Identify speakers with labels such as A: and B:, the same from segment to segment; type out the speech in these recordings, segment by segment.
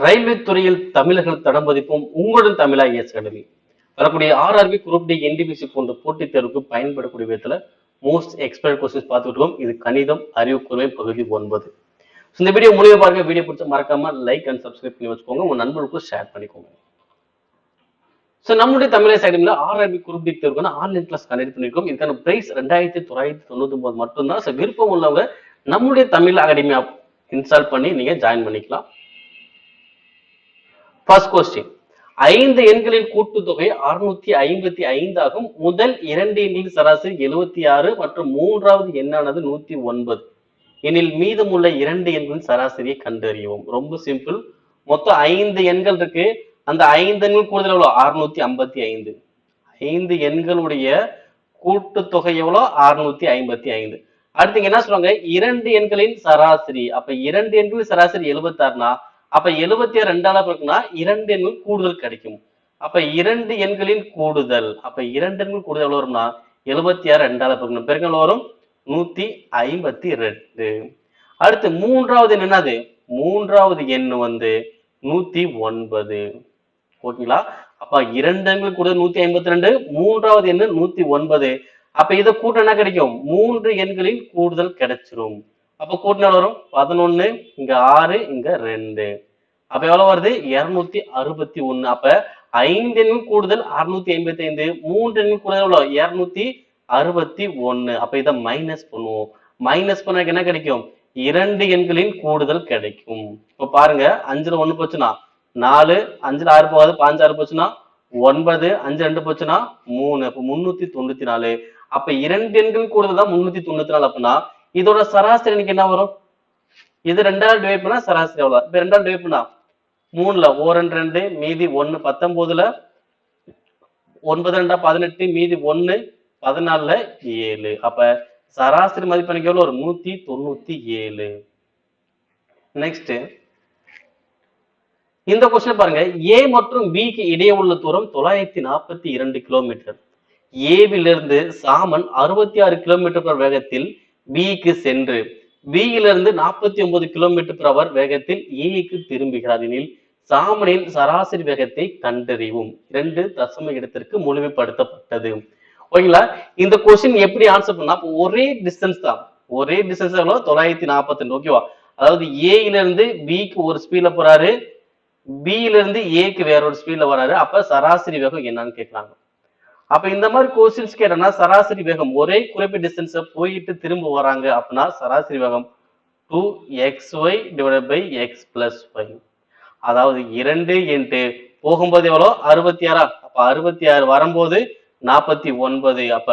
A: Railway துறையில் தமிழர்கள் தடம் பதிப்பும் உங்களுடன் தமிழா ஐஎஸ் அகாடமி வரக்கூடிய ஆர்ஆர்பி குரூப் டி என்டிபிசி போன்ற போட்டித் தேர்வுக்கு பயன்படக்கூடிய விதத்துல மோஸ்ட் எக்ஸ்பர்ட் கொஸ்டின்ஸ் பார்த்துட்டு இருக்கோம். இது கணிதம் அறிவுக்கூர்மை பகுதி 9. இந்த வீடியோ மூலியமா பாருங்க. வீடியோ பிடிச்ச மறக்காம லைக் அண்ட் சப்ஸ்கிரைப் பண்ணி வச்சுக்கோங்க. உங்க நண்பர்களுக்கும் ஷேர் பண்ணிக்கோங்க. நம்முடைய தமிழ் அகாடமியில ஆர்ஆர்பி குரூப் டி தேர்வுக்கான ஆன்லைன் கிளாஸ் கண்டக்ட் பண்ணிருக்கோம். இதுக்கான பிரைஸ் 2999 மட்டும்தான். விருப்பம் உள்ளவங்க நம்முடைய தமிழ் அகாடமி ஆப் இன்ஸ்டால் பண்ணி நீங்க ஜாயின் பண்ணிக்கலாம். ஃபர்ஸ்ட் கொஸ்டின், 5 எண்களின் கூட்டுத்தொகை 655 ஆகும். முதல் 2 எண்களின் சராசரி 76 மற்றும் மூன்றாவது எண்ணானது 109 எனில் மீதமுள்ள 2 எண்களின் சராசரியை கண்டறியவும். ரொம்ப சிம்பிள். மொத்தம் 5 எண்கள் இருக்கு. அந்த 5 எண்கள் கூடுதல் எவ்வளவு? 655. 5 எண்களுடைய கூட்டுத்தொகை எவ்வளவு? 655. அடுத்து என்ன சொல்றாங்க? 2 எண்களின் சராசரி. அப்ப 2 எண்களின் சராசரி 76னா அப்ப 76 2ஆல பெருக்குனா 2 எண்கள் கூடுதல் கிடைக்கும். அப்ப 2 எண்களின் கூடுதல். அப்ப 2 எண்கள் கூடுதல் எவ்வளவு வரும்னா 76 2ஆல பெருக்கணும். பெருக்கல் வரும் 152. அடுத்து மூன்றாவது எண் என்னது? மூன்றாவது எண் 109. ஓகேங்களா? அப்ப 2 எண்கள் கூடுதல் 152, மூன்றாவது எண் 109. அப்ப இதை கூட்ட என்ன கிடைக்கும்? 3 எண்களின் கூடுதல் கிடைச்சிரும். அப்ப கூட்டினா வரும் 11, இங்க 6, இங்க 2. அப்ப எவ்வளவு வருது? 261. அப்ப 5 எண்கள் கூடுதல் 655, 3 எண்கள் கூடுதல் எவ்வளவு? 261. அப்ப இதை மைனஸ் பண்ணுவோம். மைனஸ் பண்ண என்ன கிடைக்கும்? 2 எண்களின் கூடுதல் கிடைக்கும். இப்ப பாருங்க, 5ல 1 போச்சுன்னா 4, 5ல 6 போகாது, 5 6 போச்சுன்னா 9, 5 2 போச்சுன்னா 3. அப்ப 394. அப்ப 2 எண்கள் கூடுதல் தான் 394. அப்படின்னா இதோட சராசரி எனக்கு என்ன வரும்? இது 2ஆல் டிவைட் பண்ணா சராசரி எவ்வளவு? இப்ப 2ஆல் டிவைட் பண்ணா 3ல 1 2 மீதி 1 19ல 9 2 18 மீதி 1 14ல 7. அப்ப சராசரி மதிப்பு எனக்கு எவ்வளவு வரும்? 197. நெக்ஸ்ட் இந்த கொஸ்டின் பாருங்க. ஏ மற்றும் பிக்கு இடையே உள்ள தூரம் 942 கிலோமீட்டர். ஏவிலிருந்து சாமன் 66 கிலோமீட்டர் வேகத்தில் பிக்கு சென்று பியிலிருந்து 49 கிலோமீட்டர் per hour வேகத்தில் ஏக்கு திரும்புகிறார் எனில் சாமனின் சராசரி வேகத்தை கண்டறிவும். 2 தசம இடத்திற்கு முழுமைப்படுத்தப்பட்டது. ஓகேங்களா? இந்த கொஸ்டின் எப்படி ஆன்சர் பண்ணா, ஒரே டிஸ்டன்ஸ் தான். ஒரே டிஸ்டன்ஸ் எவ்வளவு? 942. ஓகேவா? அதாவது ஏயிலிருந்து பிக்கு ஒரு ஸ்பீட்ல போறாரு, பியிலிருந்து ஏக்கு வேற ஒரு ஸ்பீட்ல வராரு. அப்ப சராசரி வேகம் என்னன்னு கேட்கறாங்க. அப்ப இந்த மாதிரி கொஸ்டின்ஸ் கேட்டனா சராசரி வேகம் ஒரே குறிப்பிட்ட டிஸ்டன்ஸ் போயிட்டு திரும்ப வராங்க அப்படின்னா சராசரி வேகம் 2xy divided by x plus y. அதாவது 2 into போகும்போது எவ்வளோ? 66. அப்ப 66 வரும்போது 49. அப்ப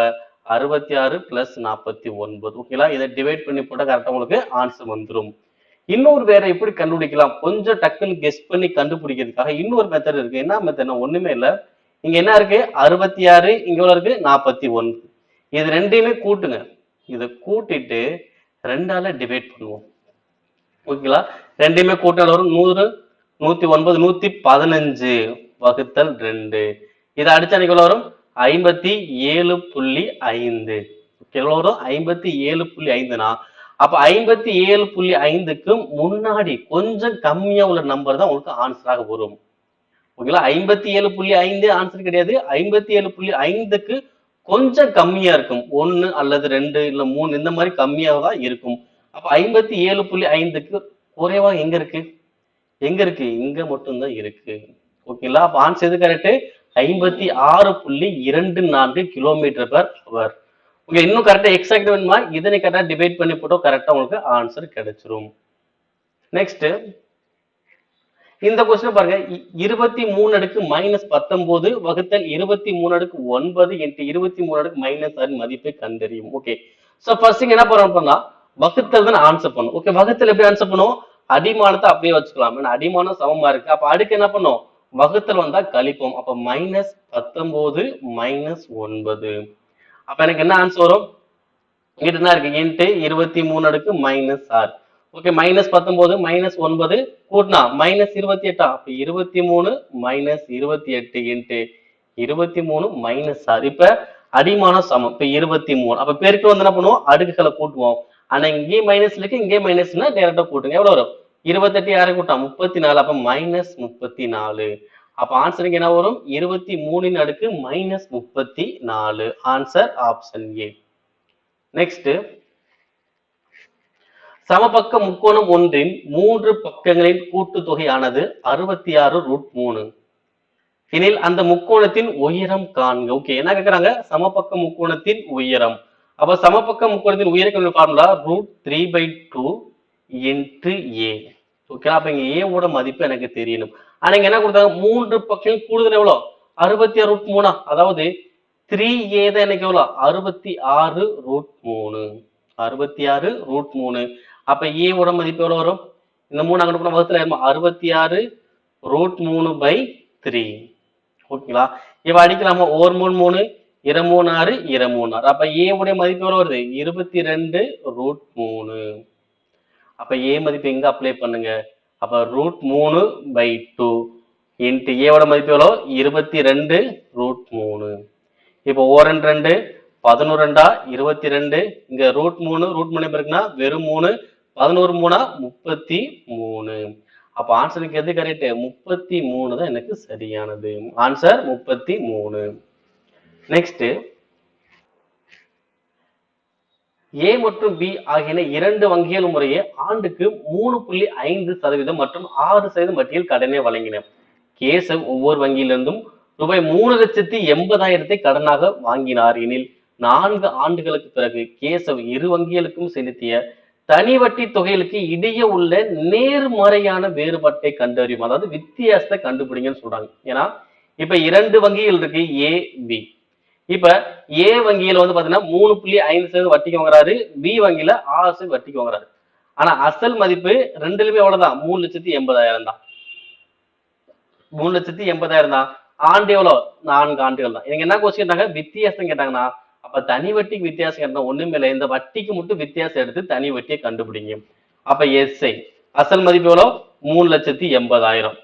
A: 66 plus 49. ஓகேங்களா? இதை டிவைட் பண்ணி போட்டா கரெக்டா உங்களுக்கு ஆன்சர் வந்துடும். இன்னொரு வேற எப்படி கண்டுபிடிக்கலாம்? கொஞ்சம் டக்குன்னு கெஸ் பண்ணி கண்டுபிடிக்கிறதுக்காக இன்னொரு மெத்தட் இருக்கு. என்ன மெத்தட்னா ஒண்ணுமே இல்லை. இங்க என்ன இருக்கு? 66, இங்க எவ்வளவு இருக்கு? 41. இது ரெண்டையுமே கூட்டுங்க. இதை கூட்டிட்டு 2ஆல டிவைட் பண்ணுவோம். ஓகேங்களா? ரெண்டையுமே கூட்டினால வரும் 100, 109, 115 வகுத்தல் 2. இதை அடிச்சா எவ்வளவு வரும்? 57.5. எவ்வளவு வரும்? 57.5னா அப்ப 57.5க்கு முன்னாடி கொஞ்சம் கம்மியா உள்ள நம்பர் தான் உங்களுக்கு ஆன்சராக வரும். ஓகேங்களா? 57.5 ஆன்சர் கிடையாது. 57.5க்கு கொஞ்சம் கம்மியா இருக்கும். 1 அல்லது 2 இல்ல 3 இந்த மாதிரி கம்மியாக தான் இருக்கும். அப்ப 57.5க்கு குறைவா எங்க இருக்கு? எங்க இருக்கு? இங்க மட்டும்தான் இருக்கு. ஓகேங்களா? அப்ப ஆன்சர் எது correct? 56.24 kilometre per hour. Okay, இன்னும் கரெக்டா எக்ஸாக்ட் வேணுமா? இதனை கரெக்டா டிவைட் பண்ணி போட்டோ கரெக்டா உங்களுக்கு ஆன்சர் கிடைச்சிரும். நெக்ஸ்ட் இந்த கொஸ்டின் பாருங்க. 23 அடுக்கு -19 வகுத்தல் 23 அடுக்கு 9 into 23 அடுக்கு -6 மதிப்பை கண்டறியும். ஓகே, சோ ஃபர்ஸ்ட் என்ன பண்ணா வகுத்தல் தான் ஆன்சர் பண்ணும். ஓகே, வகுத்தல் எப்படி ஆன்சர் பண்ணும்? அடிமானத்தை அப்படியே வச்சுக்கலாம். ஏன்னா அடிமானம் சமமா இருக்கு. அப்ப அடுக்கு என்ன பண்ணும்? வகுத்தல் வந்தா கழிப்போம். அப்ப -19 -9. அப்ப எனக்கு என்ன ஆன்சர் வரும்? இங்கிட்ட என்ன இருக்கு? இன்ட்டு 23 அடுக்கு -6. ஓகே, -19 -9 கூட்டினா -28. அப்ப 23 -28 இன்ட்டு 23 -6. இப்ப அடிமானம் சமம். இப்ப 23. அப்ப பெருக்கு வந்து என்ன பண்ணுவோம்? அடுக்குகளை கூட்டுவோம். ஆனா இங்கே மைனஸ் இருக்கு, இங்கே மைனஸ்னா டைரக்டா கூட்டுங்க. எவ்வளவு வரும்? 28 யாரை கூட்டம் 34, அப்ப -34. அப்ப ஆன்சருக்கு என்ன வரும்? 23 அடுக்கு -34. Answer option A. நெக்ஸ்ட், சமபக்க முக்கோணம் ஒன்றின் 3 பக்கங்களின் கூட்டுத்தொகையானது 66√3 எனில் அந்த முக்கோணத்தின் உயரம் காண்க. ஓகே, என்ன கேக்குறாங்க? சமபக்க முக்கோணத்தின் உயரம். அப்ப சமபக்க முக்கோணத்தின் உயரம் ஃபார்முலா √3/2 × a. ஓகே, அப்ப இங்க a ஓட மதிப்பு எனக்கு தெரியணும். ஆனா இங்க என்ன கொடுத்தாங்க? 3 பக்கம் கூடுதல் எவ்வளவு? 66√3. அதாவது 3a தான் எனக்கு எவ்வளவு? 66√3. 66√3. அப்ப a ஓட மதிப்பு எவ்வளவு வரும்? இந்த 3 அங்க போன வகுத்துல 66√3/3. ஓகேங்களா? இப்ப அடிக்கலாமா? 1 3 3, 2 3 6, 2 3 6. அப்ப a உடைய மதிப்பு எவ்வளவு வருது? 22√3. அப்ப a மதிப்பு எங்க அப்ளை பண்ணுங்க? அப்ப √3/2 இன்ட்டு a ஓட மதிப்பு எவ்வளவு? 22√3. இப்போ 1 2 11 22, இங்க √3 இருக்குன்னா வெறும் 3, 11 3 33. அப்ப ஆன்சருக்கு எது கரெக்ட்? 33 தான் எனக்கு சரியானது. ஆன்சர் 33. நெக்ஸ்ட், ஏ மற்றும் பி ஆகியன 2 வங்கிகள் முறையே ஆண்டுக்கு 3.5% மற்றும் 6% வட்டியில் கடனை வழங்கின. கேசவ் ஒவ்வொரு வங்கியிலிருந்தும் ரூபாய் 3,80,000 கடனாக வாங்கினார் எனில் 4 ஆண்டுகளுக்கு பிறகு கேசவ் இரு வங்கிகளுக்கும் செலுத்திய தனி வட்டி தொகைகளுக்கு இடையே உள்ள நேர்மறையான வேறுபாட்டை கண்டறியும். அதாவது வித்தியாசத்தை கண்டுபிடிங்கன்னு சொல்றாங்க. ஏன்னா இப்ப 2 வங்கிகள் இருக்கு, ஏ பி. இப்ப ஏ வங்கியில வந்து பாத்தீங்கன்னா 3.5% வட்டிக்கு வாங்குறாரு, பி வங்கியில 6% வட்டிக்கு வாங்குறாரு. ஆனா அசல் மதிப்பு ரெண்டுலயுமே எவ்வளவுதான்? 3,80,000 தான். 3,80,000 தான். ஆண்டு எவ்வளவு? 4 ஆண்டுகள் தான். எனக்கு என்ன கொஸ்டின் கேட்டாங்க? வித்தியாசம் கேட்டாங்கன்னா, அப்ப தனி வட்டிக்கு வித்தியாசம் கேட்டா ஒண்ணுமே இல்லை, இந்த வட்டிக்கு மட்டும் வித்தியாசம் எடுத்து தனி வட்டியை கண்டுபிடிங்க. அப்ப எஸ்ஐ அசல் மதிப்பு எவ்வளவு? 3,80,000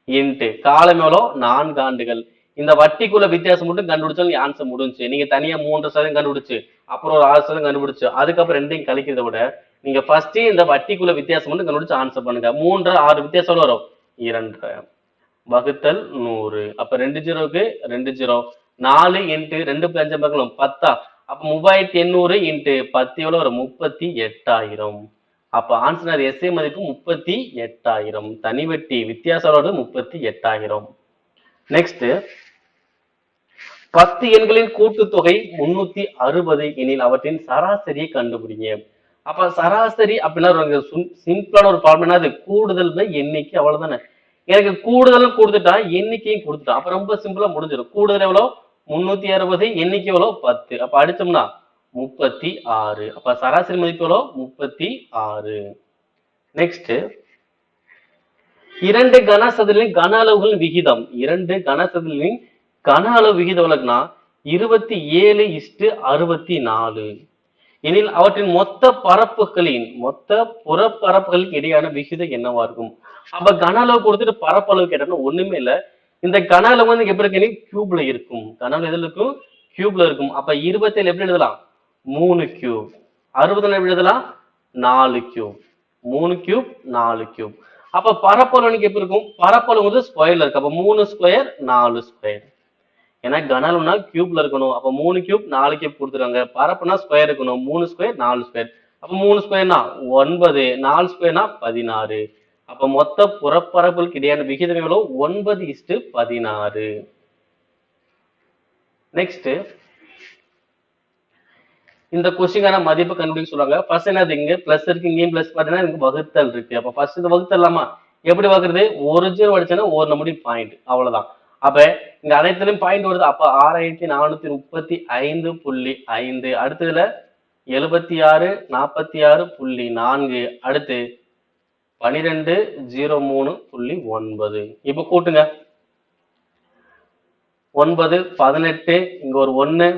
A: இன்ட்டு காலம் எவ்வளவு? 4 ஆண்டுகள். இந்த வட்டிக்குள்ள வித்தியாசம் மட்டும் கண்டுபிடிச்சாலும் ஆன்சர் முடிஞ்சு. நீங்க தனியா 3% கண்டுபிடிச்சு அப்புறம் ஒரு 6% கண்டுபிடிச்சு அதுக்கப்புறம் ரெண்டையும் கழிக்கிறத விட நீங்க ஃபர்ஸ்ட் இந்த வட்டிக்குள்ள வித்தியாசம் மட்டும் கண்டுபிடிச்சு ஆன்சர் பண்ணுங்க. 3 6 வித்தியாசம் வரும் 2 வகுத்தல் 100. அப்ப 2 0க்கு 2 0, 4 இன்ட்டு 2 5 பக்கம் 10. அப்ப 3,800 இன்ட்டு 10 எவ்வளவு வரும்? 38,000. அப்ப ஆன்சர் எஸ்ஏ மதிப்பு 38,000. தனி வட்டி வித்தியாசம் 38,000. நெக்ஸ்ட், 10 எண்களின் கூட்டுத்தொகை 360 எனில் அவற்றின் சராசரியை கண்டுபிடிங்க. அப்ப சராசரி அப்படின்னா சிம்பிளான ஒரு ஃபார்முலா, அது கூடுதல் எண்ணிக்கை, அவ்வளவுதானே. எனக்கு கூடுதலும் கொடுத்துட்டா எண்ணிக்கையும் கொடுத்துட்டா அப்ப ரொம்ப சிம்பிளா முடிஞ்சிடும். கூடுதல் எவ்வளவு? 360, எண்ணிக்கை எவ்வளவு? 10. அப்ப அடிச்சோம்னா 36. அப்ப சராசரி மதிப்பு எவ்வளவு? 36. நெக்ஸ்ட், 2 கனசதுரங்களின் கன அளவுகளின் விகிதம். 2 கனசதுரங்களின் கன அளவு விகிதம் எவ்வளவுனா 27:64 எனில் அவற்றின் மொத்த புறப்பரப்புகளின் இடையான விகிதம் என்னவா இருக்கும்? அப்ப கன அளவு கொடுத்துட்டு பரப்பளவு கேட்டா ஒண்ணுமே இல்ல. இந்த கன அளவு வந்து எப்படி இருக்கு? கியூப்ல இருக்கும். கன அளவு எதுல இருக்கும்? கியூப்ல இருக்கும். அப்ப 27 எப்படி எழுதலாம்? 3 கியூப். 60 எப்படி எழுதலாம்? 4 கியூப். 3 cube 4 cube. அப்ப பரப்பளவு எப்படி இருக்கும்? பரப்பளவு வந்து ஸ்கொயர்ல இருக்கு. அப்ப 3 ஸ்கொயர் 4 ஸ்கொயர். ஏன்னா கனம்னா கியூப்ல இருக்கணும். அப்ப 3 கியூப் 4 கியூப் கொடுத்துருவாங்க. பரப்புனா ஸ்கொயர் இருக்கணும். 3 ஸ்கொயர் 4 ஸ்கொயர். அப்ப 3 ஸ்கொயர்னா 9, 4 ஸ்கொயர்னா 16. அப்ப மொத்த புறப்பரப்புகளுக்கு இடையான விகிதம் எவ்வளவு? 9:16. நெக்ஸ்ட், இந்த கொஸ்டின்கான மதிப்பு கண்டுபிடிக்க சொல்றாங்க. ஃபர்ஸ்ட் என்னது? இங்க பிளஸ் இருக்கு, இங்கேயும் பிளஸ் பாத்தீங்கன்னா இங்க வகுத்தல் இருக்கு. அப்ப ஃபர்ஸ்ட் இந்த வகுத்தலாமா? எப்படி வகுக்கிறது? ஒரு ஜீரோ அடிச்சா ஒரு நம்படி பாயிண்ட், அவ்வளவுதான். அப்ப இங்க அனைத்திலும் பாயிண்ட் வருது. அப்ப 6435.5. அடுத்ததுல 76 46.4. அடுத்து 1203.9. இப்ப கூட்டுங்க. 9 18, இங்க ஒரு 1,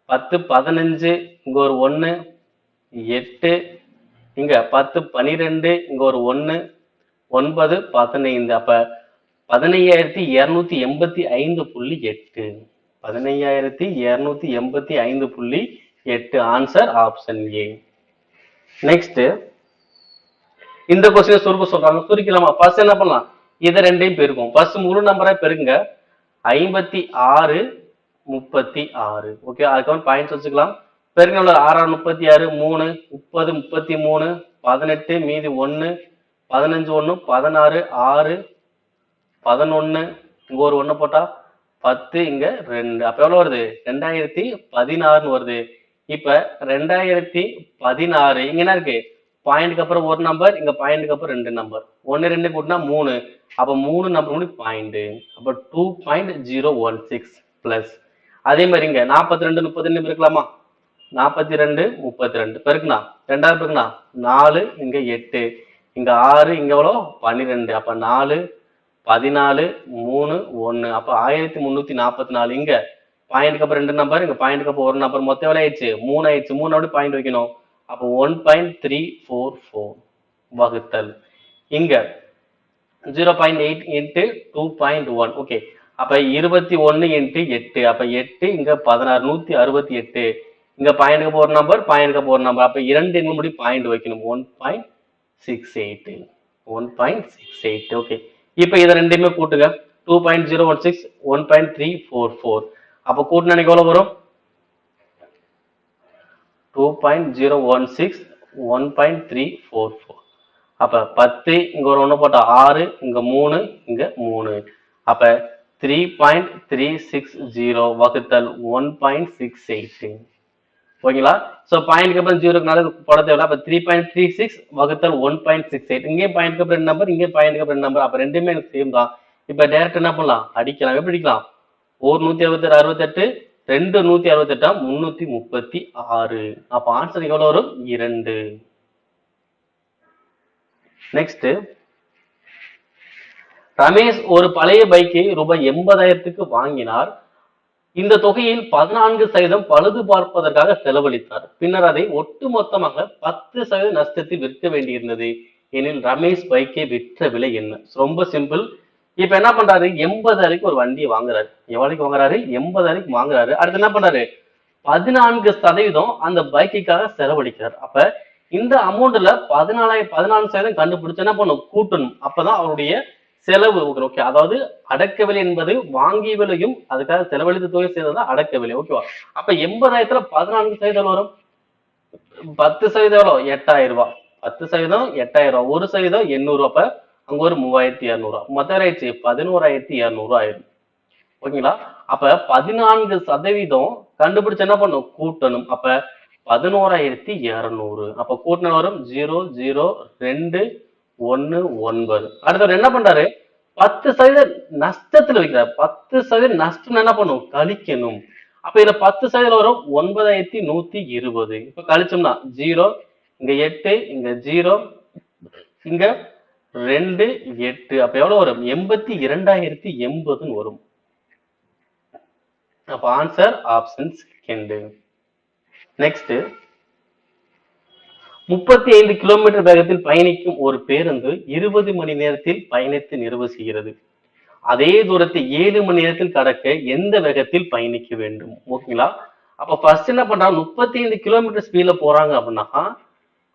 A: 10 15, இங்க ஒரு 1, 8, இங்க 10 12, இங்க ஒரு 1, 9 15. அப்ப 15,285.8. 15,285.8. Answer option A. நெக்ஸ்ட், இந்த கொஸ்டின் சுருக்க சொல்றாங்க, சுருக்கலாமா? ஃபர்ஸ்ட் என்ன பண்ணலாம், இதை ரெண்டையும் பெருக்கும். ஃபர்ஸ்ட் முழு நம்பரா பெருக்குங்க. 56 36. ஓகே, அதுக்கப்புறம் பாயிண்ட்ஸ் வச்சுக்கலாம். பெருக்கல 6 36 3 30 33 18 மீதி 1 15 1 16 6 11 இங்க ஒரு 1 போட்டா 10 இங்க 2. அப்ப எவ்வளவு வருது? 2016 வருது. இப்ப 2016 இங்க என்ன இருக்கு? பாயிண்ட்க்கு அப்புறம் ஒரு நம்பர், இங்க பாயிண்ட்க்கு அப்புறம் 2 நம்பர், 1 2 கூட்டினா 3. அப்ப 3 நம்பர் பாயிண்ட். அப்ப 2.016 பிளஸ். அதே மாதிரி இங்க 42 32 இருக்கலாமா? 42 32 பெருக்குனா 2 பெருக்குனா 4 இங்க 8 இங்க 6 இங்க எவ்வளோ 12. அப்ப 4 14 3 1. அப்ப 1344. இங்க பாயிண்ட்க்கு அப்புறம் 2 நம்பர், இங்க பாயிண்ட்க்கு அப்புறம் ஒரு நம்பர், மொத்தம் எவ்வளவு ஆயிடுச்சு? 3 ஆயிடுச்சு. 3 அப்படி பாயிண்ட் வைக்கணும். அப்போ 1.344 வகுத்தல் இங்க 0.8 இன்ட்டு 2.1. ஓகே, அப்ப 21 இன்ட்டு 8. அப்ப 8 இங்க 16 168. இங்க பாயிண்ட்க்கு ஒரு நம்பர், பாயிண்ட்க்கு ஒரு நம்பர், அப்ப 2 இன்னும் முடி பாயிண்ட் வைக்கணும். 1.68 1.68. ஓகே, இப்ப இதை ரெண்டுமே கூட்டுங்க. 2.016 1.344. அப்ப கூட்டினா எவ்வளவு வரும்? 2.016 1.344. அப்ப 10 இங்க ஒரு 1 போட்டா 6 இங்க 3 இங்க 3. அப்ப 3.360 வகுத்தல் 1.68. ஓகேங்களா? சோ பாயிண்ட்க்கு அப்புறம் 0க்குனால போட தேவையில்ல. அப்ப 3.36 வகுத்தல் 1.68. இங்கே பாயிண்ட்க்கு அப்புறம் நம்பர், இங்கே பாயிண்ட்க்கு அப்புறம் நம்பர், அப்ப ரெண்டுமே எனக்கு சேம் தான். இப்ப டைரக்ட் என்ன பண்ணலாம்? அடிக்கலாம். எப்படி அடிக்கலாம்? 166 68 2 168 336. அப்ப ஆன்சர் எவ்வளவு வரும்? 2. நெக்ஸ்ட், ரமேஷ் ஒரு பழைய பைக்கை ரூபாய் 80,000க்கு வாங்கினார். இந்த தொகையில் 14% பழுது பார்ப்பதற்காக செலவழித்தார். பின்னர் அதை ஒட்டுமொத்தமாக 10% நஷ்டத்தில் விற்க வேண்டியிருந்தது எனில் ரமேஷ் பைக்கை விற்ற விலை என்ன? ரொம்ப சிம்பிள். இப்ப என்ன பண்றாரு? 80,000க்கு ஒரு வண்டியை வாங்குறாரு. எவ்வளவுக்கு வாங்குறாரு? 80,000க்கு வாங்குறாரு. அடுத்து என்ன பண்றாரு? 14% அந்த பைக்குக்காக செலவழிக்கிறார். அப்ப இந்த அமௌண்ட்ல 14% கண்டுபிடிச்சு என்ன பண்ணும்? கூட்டணும். அப்பதான் அவருடைய செலவு. ஓகே, அதாவது அடக்க விலை என்பது வாங்கிய விலையும் அதுக்காக செலவழித்த தொகை சேர்ந்ததான் அடக்க விலை. ஓகேவா? அப்ப 80,000த்துல 14% வரும். 10% எவ்வளோ? 8,000 ரூபாய். 10% 8,000 ரூபாய். 1% 800. அப்ப அங்க ஒரு 3,200. மொத்தம் ஆயிடுச்சு 11,200 ஆயிரும். ஓகேங்களா? அப்ப 14% கண்டுபிடிச்சு என்ன பண்ணும்? கூட்டணும். அப்ப 11,200. அப்ப கூட்டின வரும் 00219. அடுத்தவர் என்ன பண்றாரு? 10% நஷ்டத்துல வைக்கிறார். 10% நஷ்டம் என்ன பண்ணும்? கழிக்கணும். அப்ப இதுல 10% வரும் 9,120. இப்ப கழிச்சோம்னா 0 இங்க 8 இங்க 0 இங்க 2 8. அப்ப எவ்வளவு வரும்? 82,080 வரும். அப்ப answer option second. Next, 35 kilometre வேகத்தில் பயணிக்கும் ஒரு பேருந்து 20 மணி நேரத்தில் பயணித்து நிறைவு செய்கிறது. அதே தூரத்தை 7 மணி நேரத்தில் கடக்க எந்த வேகத்தில் பயணிக்க வேண்டும்? ஓகேங்களா? அப்ப ஃபர்ஸ்ட் என்ன பண்றாங்க? 35 கிலோமீட்டர் ஸ்பீட்ல போறாங்க அப்படின்னா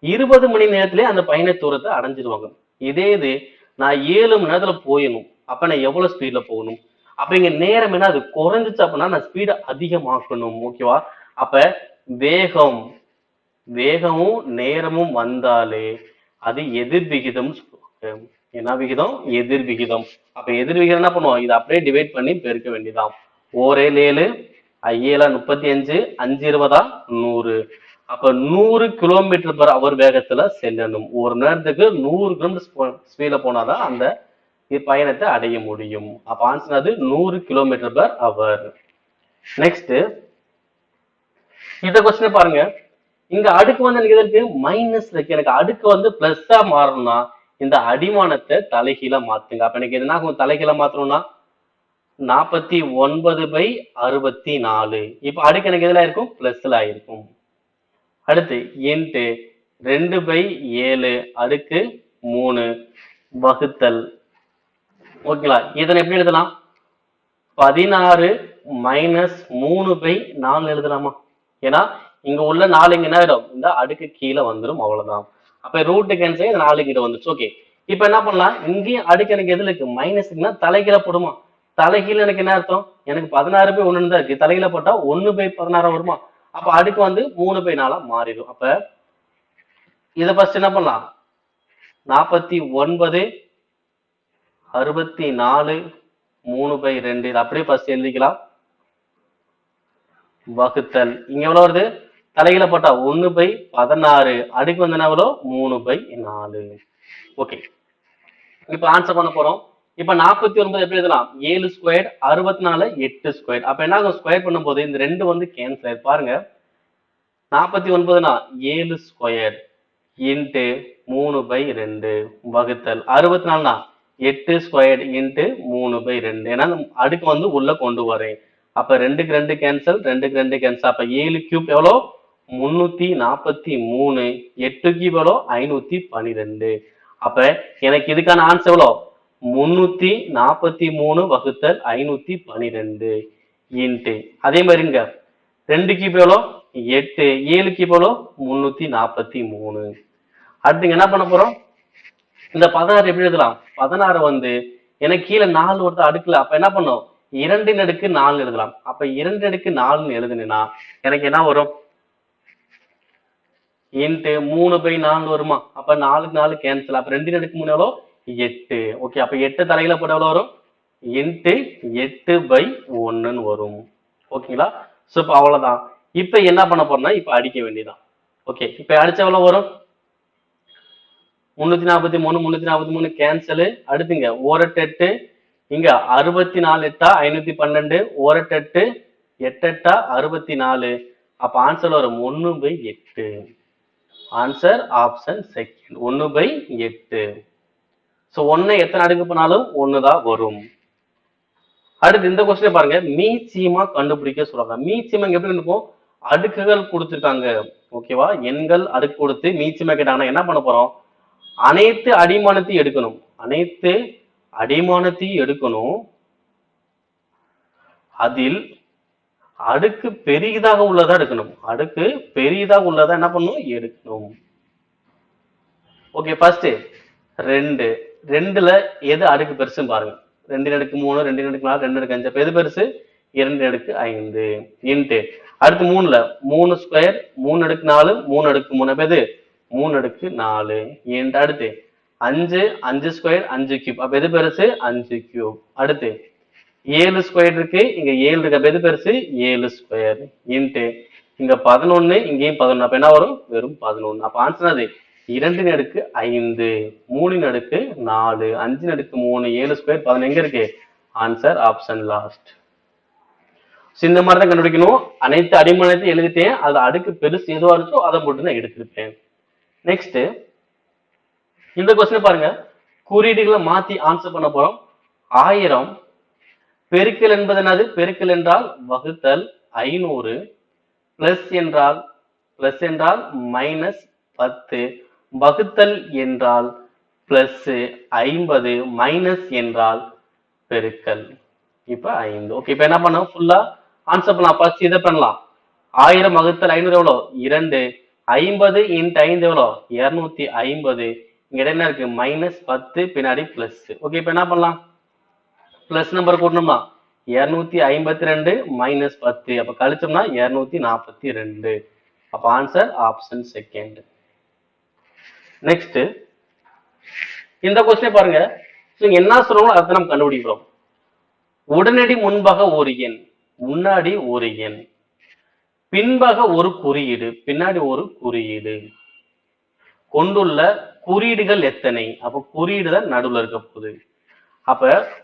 A: 20 மணி நேரத்திலே அந்த பயண தூரத்தை அடைஞ்சிருவாங்க. இதே இது நான் 7 மணி நேரத்துல போயணும். அப்ப நான் எவ்வளவு ஸ்பீட்ல போகணும்? அப்ப இங்க நேரம் என்ன? அது குறைஞ்சிச்சு அப்படின்னா நான் ஸ்பீடை அதிகமாக்கணும். ஓகேவா? அப்ப வேகம் வேகமும் நேரமும் வந்தாலே அது எதிர் விகிதம். என்ன விகிதம்? எதிர் விகிதம். அப்ப எதிர் விகிதம் என்ன பண்ணுவோம்? இதை அப்படியே டிவைட் பண்ணி பெருக்க வேண்டியதான். 4 7 7 35 5 20 100. அப்ப 100 கிலோமீட்டர் பர் அவர் வேகத்துல செல்லணும். ஒரு நேரத்துக்கு 100 கிலோமீட்டர் ஸ்பீட்ல போனாதான் அந்த பயணத்தை அடைய முடியும். அப்ப ஆன்சர் அது 100 கிலோமீட்டர் பர் அவர். நெக்ஸ்ட், இந்த கொஸ்டின் பாருங்க. இங்க அடுக்கு வந்து எனக்கு எதற்கு? மைனஸ் இருக்கு. எனக்கு அடுக்கு வந்து பிளஸ்ஸா மாறணும்னா இந்த அடிமானத்தை தலைகீழா மாத்துங்க. அப்ப எனக்கு எதுனா தலைகீழா மாத்தணும்னா 49/64. இப்ப அடுக்கு எனக்கு எதுல இருக்கும்? பிளஸ்ல ஆயிருக்கும். அடுத்து இன்ட்டு 2/7 அடுக்கு 3 வகுத்தல். ஓகேங்களா? இதனை எப்படி எழுதலாம்? 16 மைனஸ் 3/4 எழுதலாமா? ஏன்னா இங்க உள்ள 4 இங்க என்ன ஆயிடும்? இந்த அடுக்கு கீழே வந்துடும். அவ்வளவுதான். அப்ப ரூட் கேன்சல் இது 4 கிட்ட வந்துச்சு. ஓகே, இப்ப என்ன பண்ணலாம், இங்கேயும் அடுக்கு எனக்கு எதுல இருக்கு, மைனஸ்னா தலைகீழ போடுமா. தலைகீழ எனக்கு என்ன அர்த்தம், எனக்கு 16/1 தான் இருக்கு, தலைகீழ போட்டா 1/16 வருமா. அப்ப அடுக்கு வந்து 3/4 மாறிடும். அப்ப இதை ஃபர்ஸ்ட் என்ன பண்ணலாம், 49 64 3/2 இது அப்படியே ஃபர்ஸ்ட் எழுதிக்கலாம். வகுத்தல் இங்க எவ்வளவு வருது, தலைகீழ போட்டா 1/16, அடுக்கு வந்து என்ன வரும் 3/4. ஓகே, இப்ப ஆன்சர் பண்ண போறோம். இப்ப 49 எப்படி எழுதலாம், 7 ஸ்கொயர் 64 8 ஸ்கொயர். அப்ப என்ன ஆகும், ஸ்கொயர் பண்ணும்போது இந்த ரெண்டு வந்து கேன்சல் பாருங்க. 49னா 7 ஸ்கொயர் இன்ட்டு 3/2 வகுத்தல் 64னா 8 ஸ்கொயர் இன்ட்டு 3/2. ஏன்னா அடுக்கு வந்து உள்ள கொண்டு வரேன். அப்ப 2க்கு 2 கேன்சல், 2க்கு 2 கேன்சல். அப்ப 7 கியூப் எவ்வளோ 343, 8 கியூப் எவ்வளோ 512. அப்ப எனக்கு இதுக்கான ஆன்சர் எவ்வளோ 343 வகுத்தல் 512 இன்ட்டு அதே மாதிரிங்க 2 கியூப் எவ்வளோ 8, 7 கியூப் எவ்வளோ 343. அடுத்து என்ன பண்ண போறோம், இந்த 16 எப்படி எழுதலாம், 16 வந்து எனக்கு கீழே 4 ஒருத்தர் அடுக்கல. அப்ப என்ன பண்ணும், 2 அடுக்கு 4 எழுதலாம். அப்ப 2 அடுக்கு 4 எழுதுனா எனக்கு என்ன வரும், இன்ட்டு 3/4 வருமா. அப்ப 4க்கு 4 கேன்சல். அப்ப 2 அடுக்கு 3 எவ்வளோ 8. ஓகே, அப்ப 8 தலையில போட எவ்வளவு வரும், இன்ட்டு 8/1 வரும். ஓகேங்களா. சோ இப்ப அவ்வளவுதான். இப்ப என்ன பண்ண போறோம்னா இப்ப அடிக்க வேண்டியதான். ஓகே, இப்ப அடிச்ச எவ்வளவு வரும், 343 343 கேன்சல். அடுத்துங்க 1 8, இங்க 64 8 512, 1 8 8 8 64. அப்ப ஆன்சர் வரும் 1/8. Answer option second 1/8. சோ 1 எத்தனை அடுக்கு பண்ணாலும் 1 தான் வரும். அடுத்து இந்த கொஸ்டின் பாருங்க, மீச்சீமா கண்டுபிடிக்க சொல்றாங்க. மீச்சீமா எப்படி இருக்கும், அடுக்குகள் கொடுத்துருக்காங்க. ஓகேவா, எண்கள் அடுக்கு கொடுத்து மீச்சீமா கேட்டாங்கன்னா என்ன பண்ண போறோம், அனைத்து அடிமானத்தையும் எடுக்கணும். அனைத்து அடிமானத்தையும் எடுக்கணும். அதில் அடுக்கு பெரியதாக உள்ளதா எடுக்கணும். அடுக்கு பெரியதாக உள்ளதா என்ன பண்ணணும், எடுக்கணும். ஓகே, ஃபர்ஸ்ட் 2, 2ல எது அடுக்கு பெருசுன்னு பாருங்க. 2 அடுக்கு 3, 2 அடுக்கு 4, 2 அடுக்கு 5. அப்ப எது பெருசு, 2 அடுக்கு 5 இன்ட்டு அடுத்து 3ல 3 ஸ்கொயர் 3 அடுக்கு 4 3 அடுக்கு 3. அப்ப எது 3 அடுக்கு 4 இன்ட்டு அடுத்து 5 5 ஸ்கொயர் 5 கியூப். அப்ப எது பெருசு 5 கியூப். அடுத்து 7 ஸ்கொயர் இருக்கு, இங்க 7 இருக்கு. அப்ப எது பெருசு 7 ஸ்கொயர் இன்ட்டு இங்க 11, இங்கேயும் 11. அப்ப என்ன வரும், வெறும் 11. அப்ப ஆன்சர் அது 2 அடுக்கு 5 3 அடுக்கு 4 5 அடுக்கு 3 7 ஸ்கொயர் 11 எங்க இருக்கு, ஆன்சர் ஆப்ஷன் லாஸ்ட். இந்த மாதிரி தான் கண்டுபிடிக்கணும். அனைத்து அடிமானத்தையும் எழுதிட்டேன், அது அடுக்கு பெருசு எதுவா இருக்கோ அதை மட்டும் தான் எடுத்திருப்பேன். நெக்ஸ்ட் இந்த கொஸ்டின் பாருங்க, குறியீடுகளை மாத்தி ஆன்சர் பண்ண போறோம். 1000 பெருக்கல் என்பது என்னது, பெருக்கல் என்றால் வகுத்தல் 500 பிளஸ் என்றால் மைனஸ் 10 வகுத்தல் என்றால் பிளஸ் 50 மைனஸ் என்றால் பெருக்கல். இப்ப 5. ஓகே, இப்ப என்ன பண்ணோம், ஃபுல்லா ஆன்சர் பண்ணலாம். ஃபர்ஸ்ட் இதை பண்ணலாம். 1000 வகுத்தல் 500 எவ்வளோ 2, 50 இன்ட்டு 5 எவ்வளோ 250. இங்க என்ன இருக்கு மைனஸ் 10 பின்னாடி பிளஸ். ஓகே, இப்ப என்ன பண்ணலாம், பிளஸ் நம்பர் கூட்டணுமா 252 மைனஸ் 10. அப்ப கழிச்சோம்னா 242. அப்ப ஆன்சர் ஆப்ஷன் செகண்ட். நெக்ஸ்ட் இந்த கொஸ்டின் பாருங்க, என்ன சொல்றோம் அதை நம்ம கண்டுபிடிக்கிறோம். உடனடி முன்பாக ஒரு எண், முன்னாடி ஒரு எண், பின்பாக ஒரு குறியீடு, பின்னாடி ஒரு குறியீடு கொண்டுள்ள குறியீடுகள் எத்தனை. அப்ப குறியீடு தான் நடுவில் இருக்க போகுது. அப்ப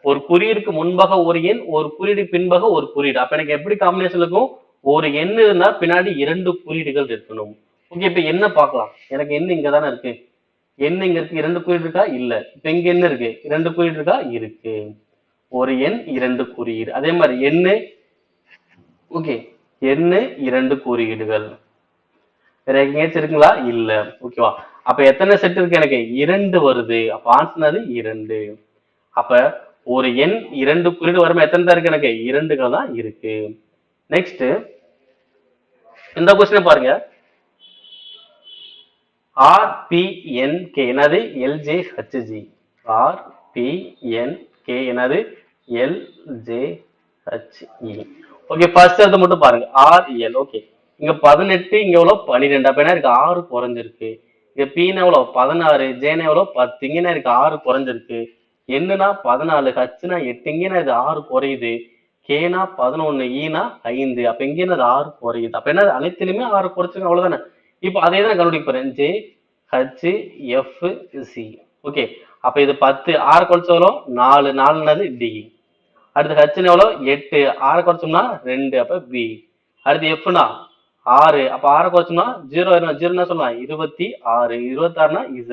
A: ஒரு குறியீடுக்கு முன்பாக ஒரு எண், ஒரு குறியீடு பின்பாக ஒரு குறியீடு. அப்ப எனக்கு எப்படி காம்பினேஷன் இருக்கும், ஒரு எண் இருந்தா பின்னாடி 2 குறியீடுகள் இருக்கணும். ஓகே, இப்ப என்ன பார்க்கலாம், எனக்கு எண் இங்க தானே இருக்கு, எண் இங்க இருக்கு, 2 குறியீடு இருக்கா இல்ல. இப்ப இங்க என்ன இருக்கு, 2 குறியீடு இருக்கா இருக்கு. ஒரு எண் 2 குறியீடு. அதே மாதிரி எண்ணு, ஓகே எண்ணு 2 குறியீடுகள். வேற எங்கேயாச்சும் இருக்குங்களா இல்ல. ஓகேவா, அப்ப எத்தனை செட் இருக்கு, எனக்கு 2 வருது. அப்ப ஆன்சர் 2. அப்ப ஒரு எண் 2 குறியீடு வருமா, எத்தனை தான் இருக்கு, எனக்கு 2 தான் இருக்கு. நெக்ஸ்ட் இந்த கொஸ்டின் பாருங்க, RPNK என்னது LJHG. RPNK என்னது LJHE. ஓகே, ஃபர்ஸ்ட் அது மட்டும் பாருங்க. RL. ஓகே, இங்க 18, இங்க எவ்வளவு 12. அப்ப என்ன இருக்கு? 6 குறைஞ்சிருக்கு. இங்க P எவ்வளவு 16, J எவ்வளவு 10. இங்க என்ன இருக்கு? 6 குறைஞ்சிருக்கு. என்னன்னா 14, Hனா 8. இங்க என்ன இது? 6 குறையுது. Kனா 11, Eனா 5. அப்ப இங்க என்னது? 6 குறையுது. அப்ப என்ன அனைத்திலுமே 6 குறைச்சிருங்க, அவ்வளவுதானே. இப்போ அதே தான் கண்டுபிடிக்க போறேன். JHFC. ஓகே, அப்ப இது 10, 6 குறைச்ச எவ்வளோ 4. 4னது D. அடுத்து ஹச்னு எவ்வளோ 8, 6 குறைச்சோம்னா 2, அப்ப B. அடுத்து எஃப்னா 6, அப்ப 6 குறைச்சோம்னா 0, 0 சொல்லலாம் 26, 26னா Z.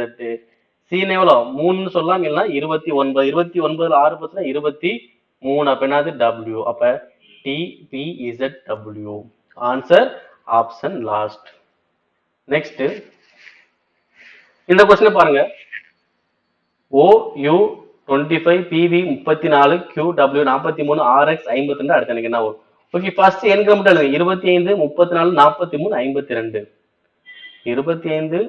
A: சீன் எவ்வளோ 3 சொல்லலாம், இல்லைன்னா 29. 29ல 6 போச்சுன்னா 23, அப்ப என்னது W. அப்ப TPZW. Answer option last. Next இந்த கொஸ்டின் பாருங்க. OU 25, PV 34, QW 43, RX 52. அடுத்து எனக்கு என்ன வரும்? ஓகே, ஃபர்ஸ்ட் எனக்கு மட்டும் எழுதுங்க. 25, 34, 43, 52. 25,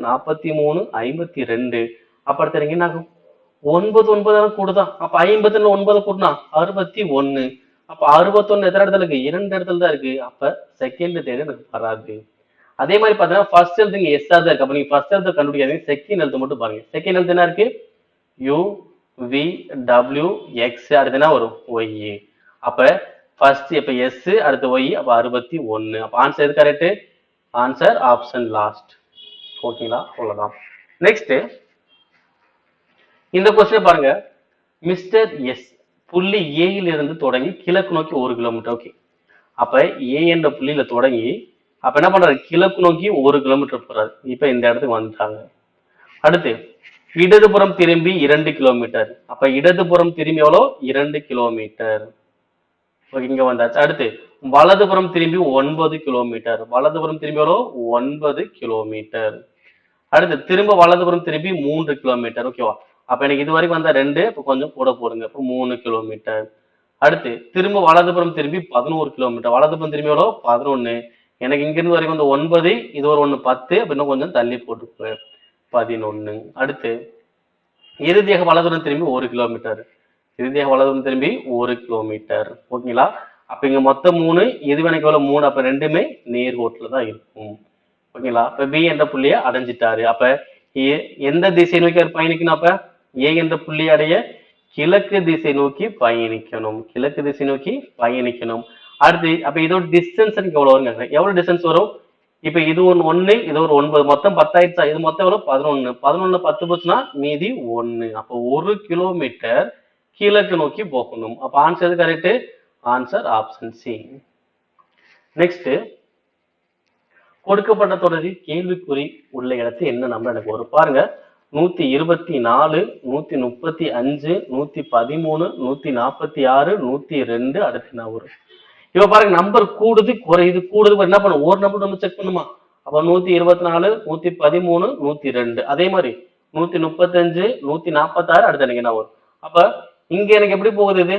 A: 34, 43, 52. அப்ப அடுத்து எனக்கு என்ன ஆகும்? 9, 9 கூடுதான். அப்ப 50 9 கூட்டினா 61. அப்ப 61 எத்தனை இடத்துல இருக்கு? 2 இடத்துல தான் இருக்கு. அப்ப செகண்ட் தேர்ட் எனக்கு வராது. அதே மாதிரி பாத்தீங்கன்னா ஃபர்ஸ்ட் எழுத்து இங்க எஸ் தான் இருக்கு. அப்ப நீங்க ஃபர்ஸ்ட் எழுத்து கண்டுபிடிக்காதீங்க, செகண்ட் எழுத்து மட்டும் பாருங்க. செகண்ட் எழுத்து என்ன இருக்கு? UVWX. அடுத்து என்ன வரும்? ஒய். அப்ப ஃபர்ஸ்ட் இப்ப எஸ், அடுத்து ஒய், அப்ப 61. அப்ப ஆன்சர் எது கரெக்ட்? Answer option last. ஓகேங்களா? அவ்வளவுதான். நெக்ஸ்ட் இந்த கொஸ்டின் பாருங்க. மிஸ்டர் எஸ் புள்ளி ஏயில் இருந்து தொடங்கி கிழக்கு நோக்கி 1 கிலோமீட்டர். ஓகே, அப்ப ஏ என்ற புள்ளியில தொடங்கி அப்ப என்ன பண்றாரு? கிழக்கு நோக்கி 1 கிலோமீட்டர் போறாரு. இப்ப இந்த இடத்துக்கு வந்துட்டாங்க. அடுத்து இடதுபுறம் திரும்பி 2 கிலோமீட்டர். அப்ப இடதுபுறம் திரும்பி எவ்வளோ? 2 கிலோமீட்டர். இங்க வந்தாச்சு. அடுத்து வலதுபுறம் திரும்பி 9 கிலோமீட்டர். வலதுபுறம் திரும்பி எவ்வளோ? 9 கிலோமீட்டர். அடுத்து திரும்ப வலதுபுறம் திரும்பி 3 கிலோமீட்டர். ஓகேவா? அப்ப எனக்கு இது வரைக்கும் வந்தா 2, இப்ப கொஞ்சம் கூட போடுங்க. இப்போ 3 கிலோமீட்டர். அடுத்து திரும்ப வலதுபுறம் திரும்பி 11 கிலோமீட்டர். வலதுபுறம் திரும்பி எவ்வளோ? 11. எனக்கு இங்கிருந்து வரைக்கும் வந்து 9, இது ஒரு 1 10, இன்னும் கொஞ்சம் தள்ளி போட்டு 11. அடுத்து இறுதியாக வலதுபுறம் திரும்பி 1 கிலோமீட்டர். இறுதியாக வலதுபுறம் திரும்பி 1 கிலோமீட்டர். ஓகேங்களா? அப்ப இங்க மொத்தம் 3, இது எனக்கு எவ்வளவு 3. அப்ப ரெண்டுமே நேர்கோட்டில் தான் இருக்கும். ஓகேங்களா? அப்ப பி என்ற புள்ளியை அடைஞ்சிட்டாரு. அப்ப எந்த திசை நோக்கி அவர் பயணிக்கணும்? அப்ப ஏ என்ற புள்ளி அடைய கிழக்கு திசை நோக்கி பயணிக்கணும். கிழக்கு திசை நோக்கி பயணிக்கணும். அடுத்து அப்ப இதோட டிஸ்டன்ஸ் எனக்கு எவ்வளவு வருங்க? எவ்வளவு டிஸ்டன்ஸ் வரும்? இப்ப இது ஒண்ணு, இது ஒரு 9, மொத்தம் 10 ஆயிடுச்சா? இது மொத்தம் எவ்வளவு? 11. 11 10 போச்சுன்னா மீதி 1. அப்ப 1 கிலோமீட்டர் கிழக்கு நோக்கி போகணும். அப்ப answer correct. Answer option C. Next கொடுக்கப்பட்ட தொடரில் கேள்விக்குறி உள்ள இடத்து என்ன நம்பர் எனக்கு வரும் பாருங்க. 124, 135, 113, 146, 102. அடுத்து என்ன வரும்? இப்ப பாருங்க, நம்பர் கூடுது குறையுது கூடுது. என்ன பண்ணும்? ஒரு நம்பர் நம்ம செக் பண்ணுமா? அப்ப 124, 113, 102. அதே மாதிரி 135, 146. அடுத்து எனக்கு என்ன வரும்? அப்ப இங்க எனக்கு எப்படி போகுது? இது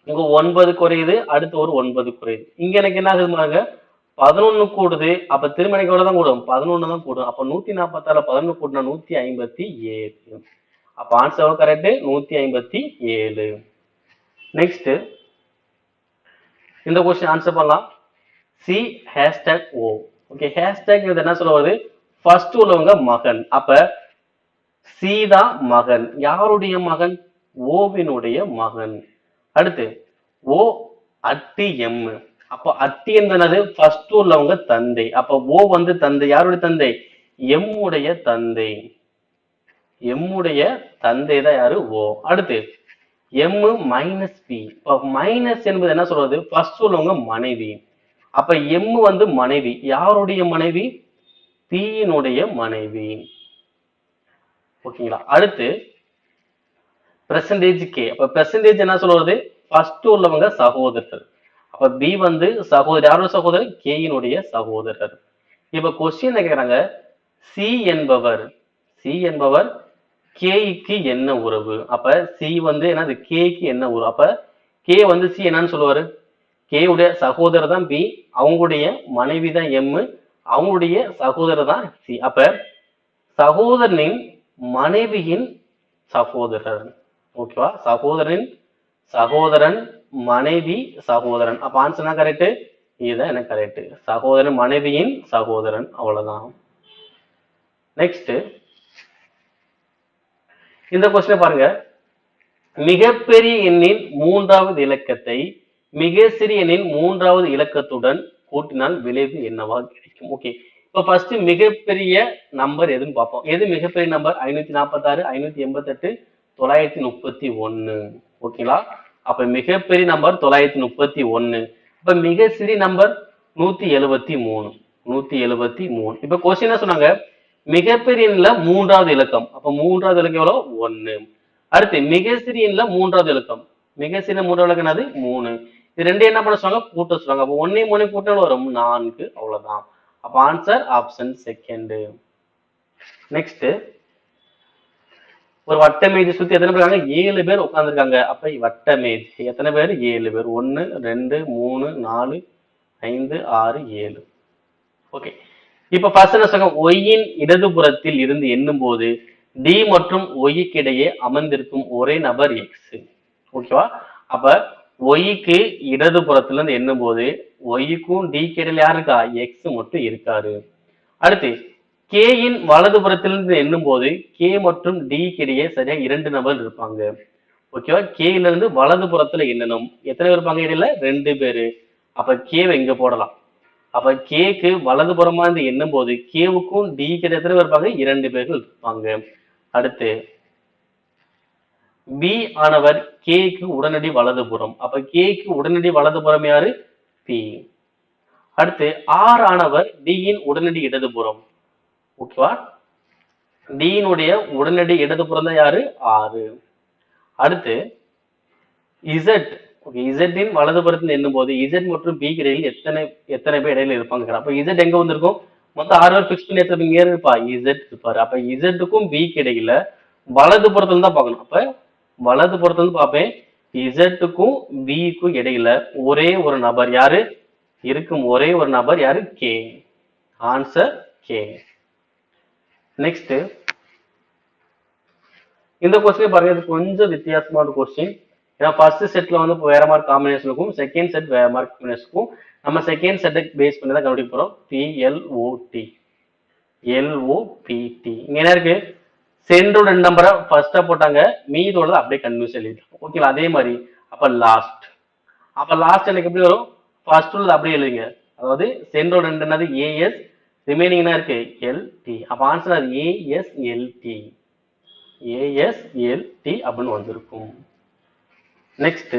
A: இங்க 9 குறையுது, அடுத்து ஒரு 9 குறையுது. இங்க எனக்கு என்ன ஆகுதுமாங்க? 11 கூடுது. அப்ப திரும்ப எனக்கு எவ்வளவுதான் கூடும்? 11 தான் கூடும். அப்ப 146 11 கூட்டினா 157. அப்ப ஆன்சர் கரெக்ட், 157. நெக்ஸ்ட் இந்த கொஸ்டின் ஆன்சர் பண்ணலாம். சி ஹேஷ்டாக் ஓ. ஓகே, ஹேஷ்டாக் என்ன சொல்லுவது? ஃபர்ஸ்ட் உள்ளவங்க மகன். அப்ப சி தான் மகன். யாருடைய மகன்? ஓவினுடைய மகன். அடுத்து ஓ அட்டி எம். அப்ப அட்டி என்பது ஃபர்ஸ்ட் உள்ளவங்க தந்தை. அப்ப ஓ வந்து தந்தை. யாருடைய தந்தை? எம் உடைய தந்தை. எம் உடைய தந்தை தான் யாரு? ஓ. அடுத்து எம் மைனஸ் பி. மைனஸ் என்பது என்ன சொல்றது? ஃபர்ஸ்ட் உள்ளவங்க மனைவி. அப்ப எம் வந்து மனைவி. யாருடைய மனைவி? பியினுடைய மனைவி. ஓகேங்களா? அடுத்து பெர்சன்டேஜ் கே. அப்ப பெர்சன்டேஜ் என்ன சொல்றது? ஃபர்ஸ்ட் உள்ளவங்க சகோதரர். அப்ப பி வந்து சகோதரர். யாரோட சகோதரர்? கேயினுடைய சகோதரர். இப்ப கொஸ்டின் கேக்குறாங்க, சி என்பவர் கேக்கு என்ன உறவு? அப்ப சி வந்து என்னது? கேக்கு என்ன உறவு? அப்ப கே வந்து சி என்னன்னு சொல்லுவாரு? கே உடைய சகோதரர் தான் பி, அவங்களுடைய மனைவி தான் எம், அவங்களுடைய சகோதரர் தான் சி. அப்ப சகோதரனின் மனைவியின் சகோதரர். ஓகேவா? சகோதரன் சகோதரன் மனைவி சகோதரன். அப்ப ஆன்சர் தான் கரெக்ட். இதுதான் எனக்கு கரெக்ட். சகோதரன் மனைவியின் சகோதரன். அவ்வளவுதான். நெக்ஸ்ட் இந்த கொஸ்டின் பாருங்க. மிகப்பெரிய எண்ணின் மூன்றாவது இலக்கத்தை மிக சிறிய எண்ணின் மூன்றாவது இலக்கத்துடன் கூட்டினால் விளைவு என்னவா கிடைக்கும்? ஓகே, இப்ப ஃபர்ஸ்ட் மிகப்பெரிய நம்பர் எதுன்னு பார்ப்போம். எது மிகப்பெரிய நம்பர்? 546, 588, 931. ஓகேங்களா? அப்ப மிகப்பெரிய நம்பர் 931. இப்ப மிக சிறிய நம்பர் 173. 173. இப்ப கொஸ்டின் என்ன சொன்னாங்க? மிகப்பெரிய எண்ணில் மூன்றாவது இலக்கம். அப்ப மூன்றாவது இலக்கம் எவ்வளவு? 1. அடுத்து மிக சிறிய எண்ணில் மூன்றாவது இலக்கம். மிக சிறிய மூன்றாவது இலக்கம் என்னது? 3. இது ரெண்டு என்ன பண்ண சொல்றாங்க? கூட்ட சொல்றாங்க. அப்ப 1 3 கூட்டினால் வரும் 4. அவ்வளவுதான். அப்ப ஆன்சர் ஆப்ஷன் செகண்ட். நெக்ஸ்ட் ஒரு வட்டமேஜை சுத்தி எத்தனை பேர் இருக்காங்க? 7 பேர் உட்கார்ந்துருக்காங்க. அப்ப வட்டமேஜ் எத்தனை பேர்? 7 பேர். 1 2 3 4 5 6 7. ஓகே, இப்ப ஃபர்ஸ்ட் என்ன சொல்றாங்க? ஒய்யின் இடதுபுறத்தில் இருந்து எண்ணும் போது டி மற்றும் ஒய்க்கு இடையே அமர்ந்திருக்கும் ஒரே நபர் எக்ஸ். ஓகேவா? அப்ப ஒய்க்கு இடதுபுறத்துல இருந்து எண்ணும் போது ஒய்க்கும் டிக்கு இடையில யாரு இருக்கா? எக்ஸ் மட்டும் இருக்காரு. அடுத்து கேயின் வலதுபுறத்திலிருந்து எண்ணும் போது கே மற்றும் டிக்கு இடையே சரியா 2 நபர் இருப்பாங்க. ஓகேவா? கேல இருந்து வலதுபுறத்துல எண்ணணும். எத்தனை பேர் இருப்பாங்க இடையில? 2 பேரு. அப்ப கேவை இங்க போடலாம். அப்ப கேக்கு வலதுபுறமா இருந்து எண்ணும் போது கேவுக்கும் டிக்கு எத்தனை பேர் இருப்பாங்க? 2 பேர்கள் இருப்பாங்க. அடுத்து பி ஆனவர் கேக்கு உடனடி வலதுபுறம். அப்ப கேக்கு உடனடி வலதுபுறம் யாரு? பி. அடுத்து ஆர் ஆனவர் டியின் உடனடி இடதுபுறம். ஓகேவா? டியினுடைய உடனடி இடதுபுறம் தான் யாரு? 6. அடுத்து இசட். ஓகே, இசட்டின் வலதுபுறத்தில் எண்ணும் போது இசட் மற்றும் பி இடையில் எத்தனை பேர் இடையில இருப்பாங்க? அப்ப இசட் எங்க வந்திருக்கும்? மொத்தம் 6 பேர் பிக்ஸ் பண்ணி எத்தனை பேர் இருப்பா? இசட் இருப்பாரு. அப்ப இசட்டுக்கும் பிக்கு இடையில வலதுபுறத்துல தான் பார்க்கணும். அப்ப வலதுபுறத்துல இருந்து பார்ப்பேன். இசட்டுக்கும் பிக்கும் இடையில ஒரே ஒரு நபர் யாரு இருக்கும்? ஒரே ஒரு நபர் யாரு? கே. Answer K. நெக்ஸ்ட் இந்த கொஸ்டின் பாருங்க. இது கொஞ்சம் வித்தியாசமான கொஸ்டின். ஏன்னா ஃபர்ஸ்ட் செட்ல வந்து வேற மார்க் காம்பினேஷனுக்கும் செகண்ட் செட் வேற மார்க் காம்பினேஷனுக்கும் நம்ம செகண்ட் செட்டை பேஸ் பண்ணி தான் கண்டுபிடிக்க போறோம். PLOT LOPT. இங்க என்ன இருக்கு? சென்டரோட நம்பரை ஃபர்ஸ்டா போட்டாங்க, மீதோட அப்படியே கன்வியூஸ் எழுதிட்டாங்க. ஓகேங்களா? அதே மாதிரி அப்ப லாஸ்ட். அப்ப லாஸ்ட் எனக்கு எப்படி வரும்? ஃபர்ஸ்ட் உள்ளது அப்படியே எழுதுங்க. அதாவது சென்டரோட என்னது? AS, ரிமைனிங் என்ன இருக்கு? LT. அப்ப ஆன்சர் அது ASLT. ASLT அப்படின்னு வந்திருக்கும். நெக்ஸ்ட்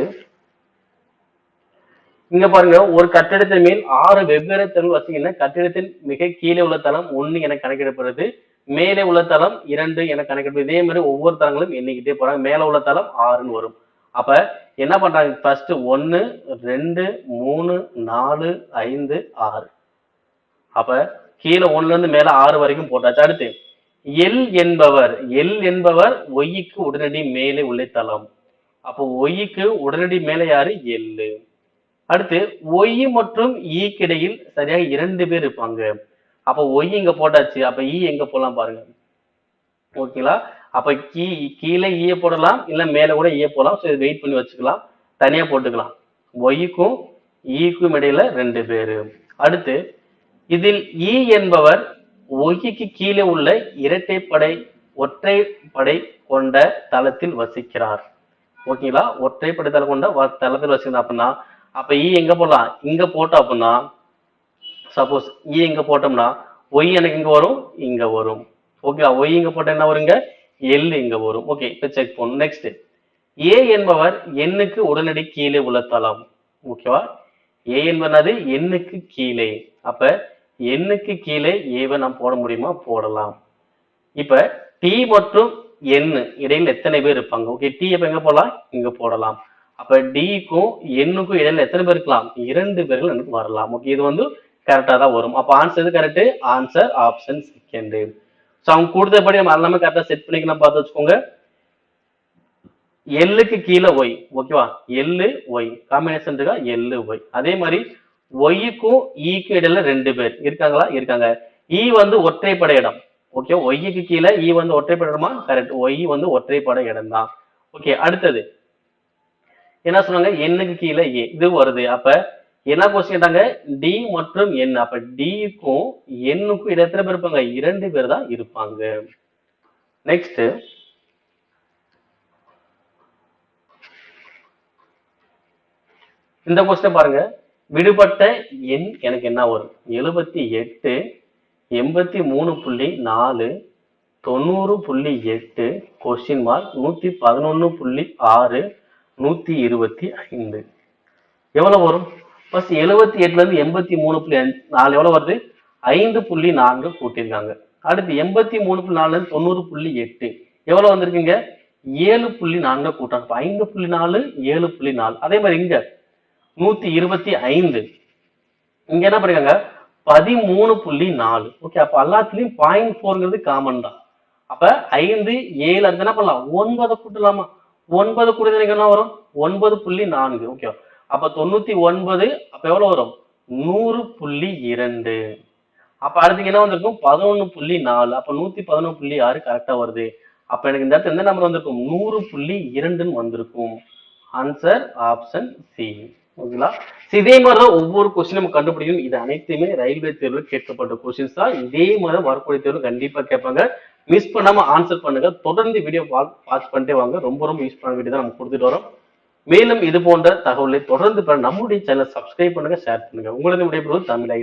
A: இங்க பாருங்க. ஒரு கட்டிடத்தின் மேல் 6 வெவ்வேறு தளம் வச்சீங்கன்னா கட்டிடத்தின் மிக கீழே உள்ள தளம் 1 என கணக்கிடப்படுறது, மேலே உள்ள தளம் 2 என கணக்கிடப்படுது. இதே மாதிரி ஒவ்வொரு தளங்களும் எண்ணிக்கிட்டே போறாங்க. மேல உள்ள தளம் 6ன்னு வரும். அப்ப என்ன பண்றாங்க? ஃபர்ஸ்ட் 1 2 3 4 5 6. அப்ப கீழே 1ல இருந்து மேல 6 வரைக்கும் போட்டாச்சு. அடுத்து எல் என்பவர் ஒய்க்கு உடனடி மேலே உள்ள தளம். அப்போ ஒய்க்கு உடனடி மேலே யாரு? எல். அடுத்து ஒய் மற்றும் ஈக்கு இடையில் சரியாக 2 பேர் இருப்பாங்க. அப்ப ஒய் இங்க போட்டாச்சு. அப்ப ஈ எங்க போடலாம் பாருங்க. ஓகேங்களா? அப்ப கீழே ஈய போடலாம், இல்ல மேல கூட ஈய போடலாம். சோ வெயிட் பண்ணி வச்சுக்கலாம், தனியா போட்டுக்கலாம். ஒய்க்கும் ஈக்கும் இடையில 2 பேரு. அடுத்து இதில் ஈ என்பவர் ஒய்க்கு கீழே உள்ள ஒற்றைப்படை கொண்ட தளத்தில் வசிக்கிறார். ஓகேங்களா? ஒற்றைப்படை தளம் கொண்ட தளத்தில் வசிக்கிறார் அப்படின்னா அப்ப ஈ எங்க போடலாம்? இங்க போட்டோம் அப்படின்னா சப்போஸ் ஈ எங்க போட்டோம்னா ஒய் எனக்கு இங்க வரும், இங்க வரும். ஓகே, ஒய் இங்க போட்ட என்ன வருங்க? எல் இங்க வரும். ஓகே, இப்ப செக் பண்ணும். நெக்ஸ்ட் ஏ என்பவர் எண்ணுக்கு உடனடி கீழே உள்ள தளம். ஓகேவா? ஏ என்பது எண்ணுக்கு கீழே. அப்ப எண்ணுக்கு கீழே ஏவை நாம் போட முடியுமா? போடலாம். இப்ப டி மற்றும் என் இடையில் எத்தனை பேர் இருப்பாங்க? ஓகே, டி எப்ப எங்க போடலாம்? இங்க போடலாம். அப்ப டிக்கும் எண்ணுக்கும் இடையில எத்தனை பேர் இருக்கலாம்? 2 பேர்கள் எனக்கு வரலாம். ஓகே, இது வந்து கரெக்டா தான் வரும். அப்ப ஆன்சர் எது correct? Answer option second. So அவங்க கொடுத்தபடி நம்ம எல்லாமே கரெக்டா செட் பண்ணிக்கலாம். பார்த்து வச்சுக்கோங்க. எல்லுக்கு கீழே ஒய். ஓகேவா? எல்லு ஒய் காம்பினேஷன் இருக்கா? எல்லு ஒய். அதே மாதிரி ஒய்க்கும் ஈக்கும் இடையில 2 பேர் இருக்காங்களா? இருக்காங்க. ஈ வந்து ஒற்றைப்படை இடம். ஓகே, ஒய்க்கு கீழே ஈ வந்து ஒற்றைப்படை இடமா? கரெக்ட். ஒய் வந்து ஒற்றைப்படை இடம் தான். ஓகே, அடுத்தது என்ன சொன்னாங்க? எண்ணுக்கு கீழே ஏ இது வருது. அப்ப என்ன கொஸ்டின் கேட்டாங்க? டி மற்றும் என். அப்ப டிக்கும் எண்ணுக்கும் இடையில எத்தனை பேர் இருப்பாங்க? 2 பேர் தான் இருப்பாங்க. நெக்ஸ்ட் இந்த கொஸ்டின் பாருங்க. விடுபட்ட எண் எனக்கு என்ன வரும்? 78, 83.4, 90.8, கொஸ்டின் மார்க் 111.6, 125. எவ்வளவு வரும்? ஃபர்ஸ்ட் 78ல இருந்து 83.4 எவ்வளவு வருது? 5.4 கூட்டியிருக்காங்க. அடுத்து 83.4ல இருந்து 90.8 எவ்வளவு வந்திருக்குங்க? 7.4 கூட்டாங்க. 5.4, 7.4. அதே மாதிரி இங்க 125. இங்க என்ன பண்ணிருக்காங்க? 13.4. ஓகே, அப்ப எல்லாத்துலயும் 0.4ங்கிறது காமன் தான். அப்ப 5, 7 அது என்ன பண்ணலாம்? 9 கூட்டலாமா? 9 கூட்டினா என்ன வரும்? 9.4. ஓகே, அப்ப 99. அப்ப எவ்வளவு வரும்? 100.2. அப்ப அடுத்து என்ன வந்திருக்கும்? 11.4. அப்ப 111.6 கரெக்டா வருது. அப்ப எனக்கு இந்த இடத்துல எந்த நம்பர் வந்திருக்கும்? 100.2 வந்திருக்கும். Answer option C. ஓகேங்களா? இதே மாதிரிதான் ஒவ்வொரு கொஸ்டின் நம்ம கண்டுபிடிக்கணும். இது அனைத்துமே ரயில்வே தேர்வுல கேட்கப்பட்ட கொஸ்டின்ஸ் தான். இதே மாதிரி வரக்கூடிய தேர்வு கண்டிப்பா கேட்பாங்க. மிஸ் பண்ணாம ஆன்சர் பண்ணுங்க. தொடர்ந்து வீடியோ வாட்ச் பண்ணிட்டே வாங்க. ரொம்ப ரொம்ப யூஸ் பண்ண வீடியோ தான் நம்ம கொடுத்துட்டு வரோம். மேலும் இது போன்ற தகவலை தொடர்ந்து நம்முடைய சேனல் சப்ஸ்கிரைப் பண்ணுங்க, ஷேர் பண்ணுங்க. உங்களது விடைபெறுவது தமிழ்.